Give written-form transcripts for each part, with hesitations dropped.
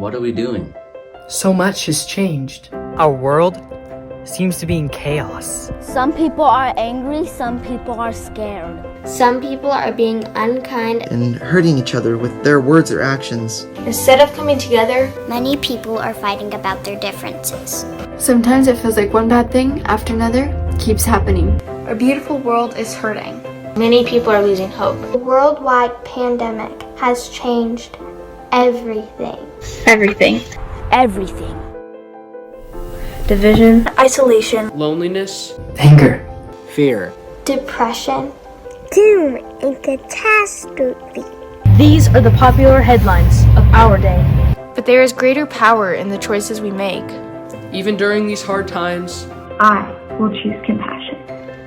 What are we doing? So much has changed. Our world seems to be in chaos. Some people are angry, some people are scared. Some people are being unkind and hurting each other with their words or actions. Instead of coming together, many people are fighting about their differences. Sometimes it feels like one bad thing after another keeps happening. Our beautiful world is hurting. Many people are losing hope. The worldwide pandemic has changed everything. Everything. Everything. Division, isolation, loneliness, anger, fear, depression, doom and catastrophe. These are the popular headlines of our day. But there is greater power in the choices we make. Even during these hard times, I will choose compassion.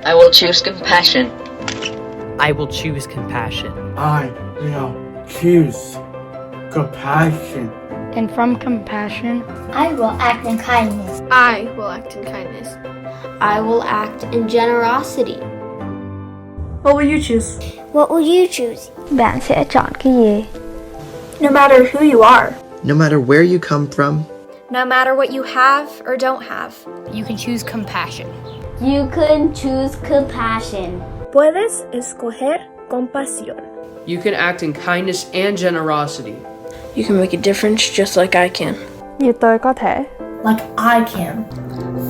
I will choose compassion. I will choose compassion. I will choose compassion. And from compassion, I will act in kindness. I will act in kindness. I will act in generosity. What will you choose? What will you choose? Bạn sẽ chọn cái gì? No matter who you are. No matter where you come from. No matter what you have or don't have. You can choose compassion. You can choose compassion. Puedes escoger compasión. You can act in kindness and generosity. You can make a difference just like I can. Như tôi có thể. Like I can.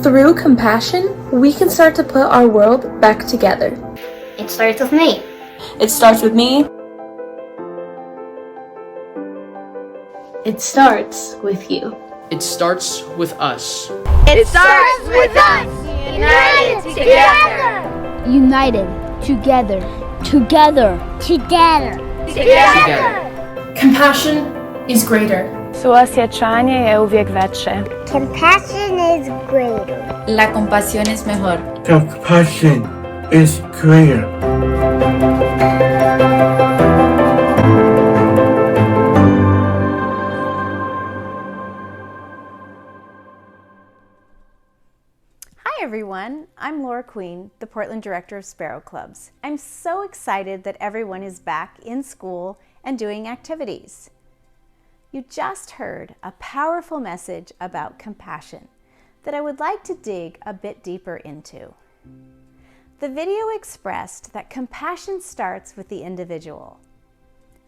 Through compassion, we can start to put our world back together. It starts with me. It starts with me. It starts with you. It starts with us. It starts with us. United together. United together. Together. Together. Together. Compassion is greater. Suosjećanje je uvijek veće. Compassion is greater. La compasión es mejor. Compassion is greater. Hi everyone, I'm Laura Queen, the Portland Director of Sparrow Clubs. I'm so excited that everyone is back in school and doing activities. You just heard a powerful message about compassion that I would like to dig a bit deeper into. The video expressed that compassion starts with the individual.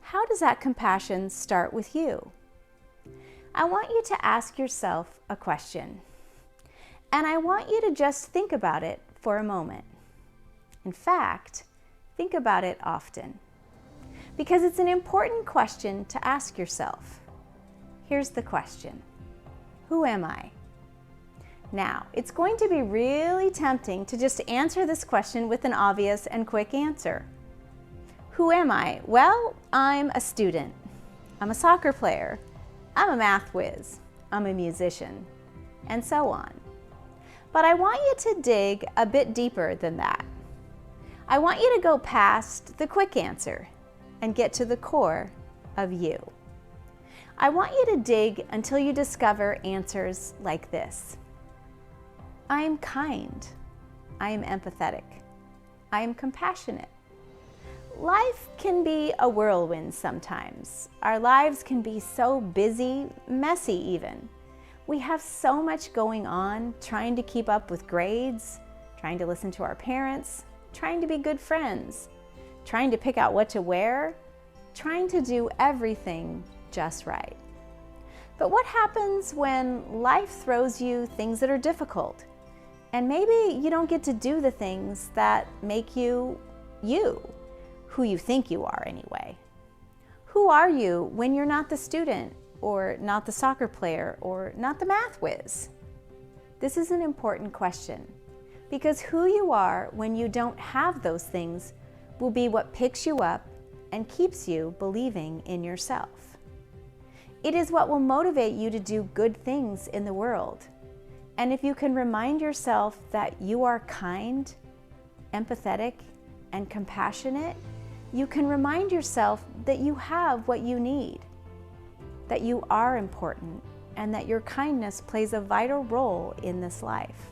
How does that compassion start with you? I want you to ask yourself a question, and I want you to just think about it for a moment. In fact, think about it often, because it's an important question to ask yourself. Here's the question: who am I? Now, it's going to be really tempting to just answer this question with an obvious and quick answer. Who am I? Well, I'm a student. I'm a soccer player. I'm a math whiz. I'm a musician, and so on. But I want you to dig a bit deeper than that. I want you to go past the quick answer and get to the core of you. I want you to dig until you discover answers like this. I am kind. I am empathetic. I am compassionate. Life can be a whirlwind sometimes. Our lives can be so busy, messy even. We have so much going on, trying to keep up with grades, trying to listen to our parents, trying to be good friends, trying to pick out what to wear, trying to do everything just right. But what happens when life throws you things that are difficult? And maybe you don't get to do the things that make you, who you think you are anyway. Who are you when you're not the student, or not the soccer player, or not the math whiz? This is an important question, because who you are when you don't have those things will be what picks you up and keeps you believing in yourself. It is what will motivate you to do good things in the world. And if you can remind yourself that you are kind, empathetic, and compassionate, you can remind yourself that you have what you need, that you are important, and that your kindness plays a vital role in this life.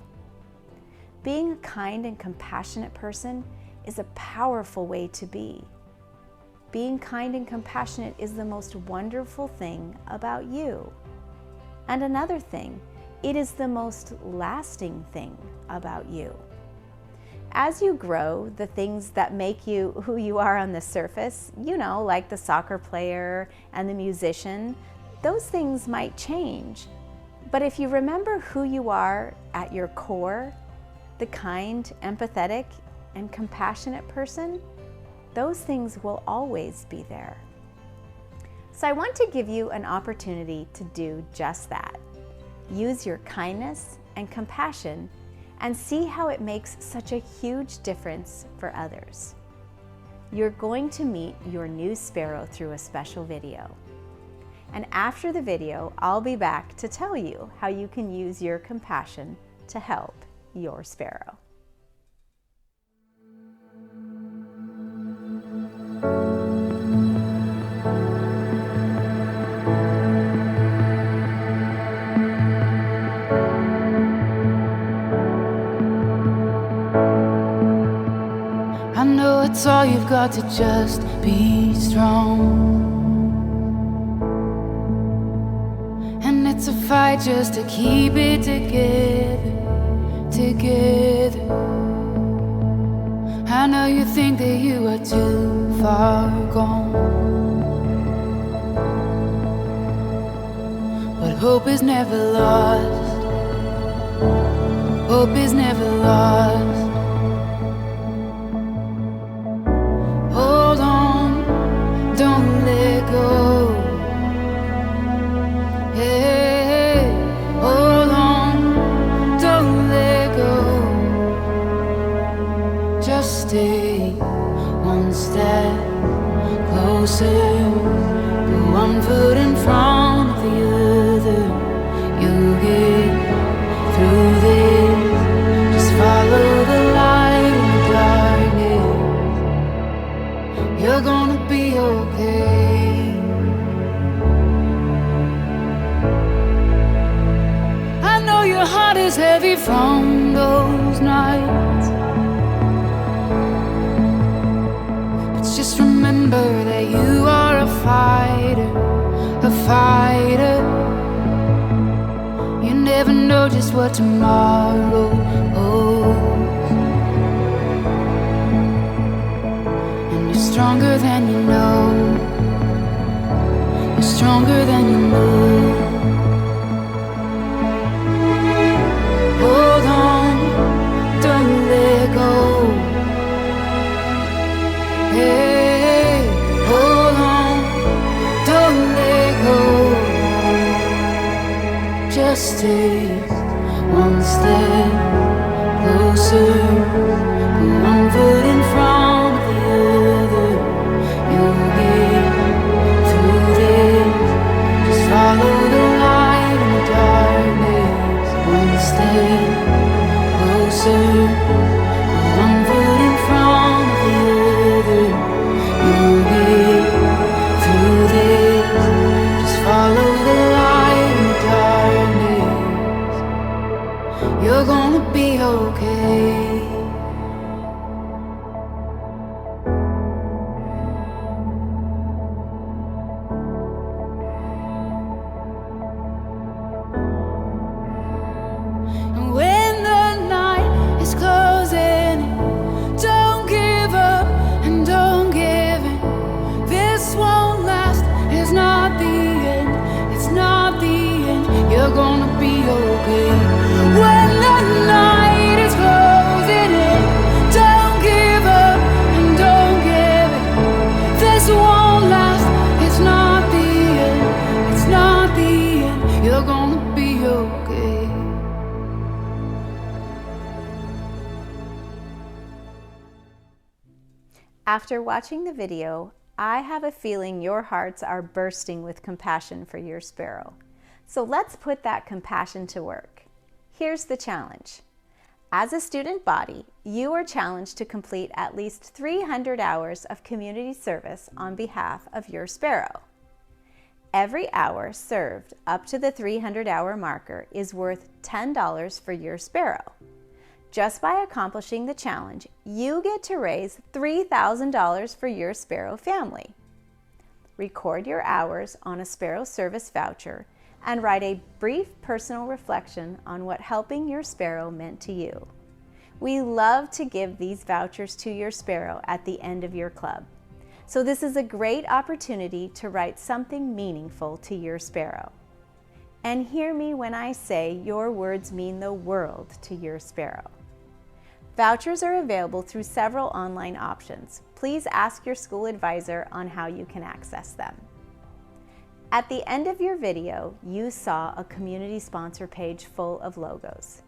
Being a kind and compassionate person is a powerful way to be. Being kind and compassionate is the most wonderful thing about you. And another thing, it is the most lasting thing about you. As you grow, the things that make you who you are on the surface, like the soccer player and the musician, those things might change. But if you remember who you are at your core, the kind, empathetic, and compassionate person, those things will always be there. So I want to give you an opportunity to do just that. Use your kindness and compassion and see how it makes such a huge difference for others. You're going to meet your new sparrow through a special video. And after the video, I'll be back to tell you how you can use your compassion to help your sparrow. I know it's all you've got to just be strong. And it's a fight just to keep it together. I know you think that you are too far gone, but hope is never lost. Hope is never lost. Hold on, don't let go. Hey, hold on, don't let go. Just stay one step closer. Put one foot in front of the other. You'll get through this. Just follow the light in the darkness. You're gonna be okay. I know your heart is heavy from those nights, but just remember that you are a fighter, a fighter. You never know just what tomorrow holds, and you're stronger than you know. You're stronger than you know. Hold on, don't let go. Hey, hold on, don't let go. Just take one step closer. Put one foot in front of the other. You'll get through this. Just follow the light in the darkness. One step closer. Put one foot in front of the other. You'll get through this. Just follow the light in the darkness. You're gonna be okay. And when the night is closing, don't give up and don't give in. This won't last, it's not the end, it's not the end. You're gonna be okay. When the night is closing in, don't give up and don't give in. This won't last, it's not the end, it's not the end. You're gonna be okay. After watching the video, I have a feeling your hearts are bursting with compassion for your sparrow. So let's put that compassion to work. Here's the challenge. As a student body, you are challenged to complete at least 300 hours of community service on behalf of your sparrow. Every hour served up to the 300-hour marker is worth $10 for your sparrow. Just by accomplishing the challenge, you get to raise $3,000 for your sparrow family. Record your hours on a sparrow service voucher and write a brief personal reflection on what helping your sparrow meant to you. We love to give these vouchers to your sparrow at the end of your club. So this is a great opportunity to write something meaningful to your sparrow. And hear me when I say your words mean the world to your sparrow. Vouchers are available through several online options. Please ask your school advisor on how you can access them. At the end of your video, you saw a community sponsor page full of logos.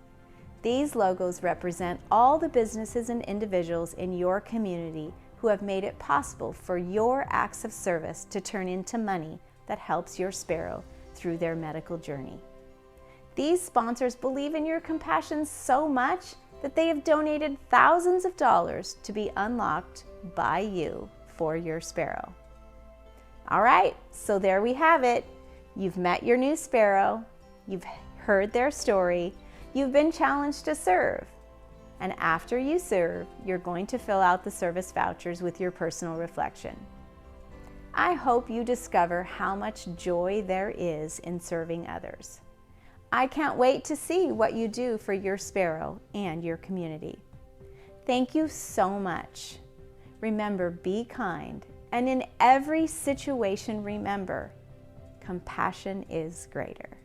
These logos represent all the businesses and individuals in your community who have made it possible for your acts of service to turn into money that helps your sparrow through their medical journey. These sponsors believe in your compassion so much that they have donated thousands of dollars to be unlocked by you for your sparrow. All right, so there we have it. You've met your new sparrow, you've heard their story, you've been challenged to serve. And after you serve, you're going to fill out the service vouchers with your personal reflection. I hope you discover how much joy there is in serving others. I can't wait to see what you do for your sparrow and your community. Thank you so much. Remember, be kind, and in every situation, remember, compassion is greater.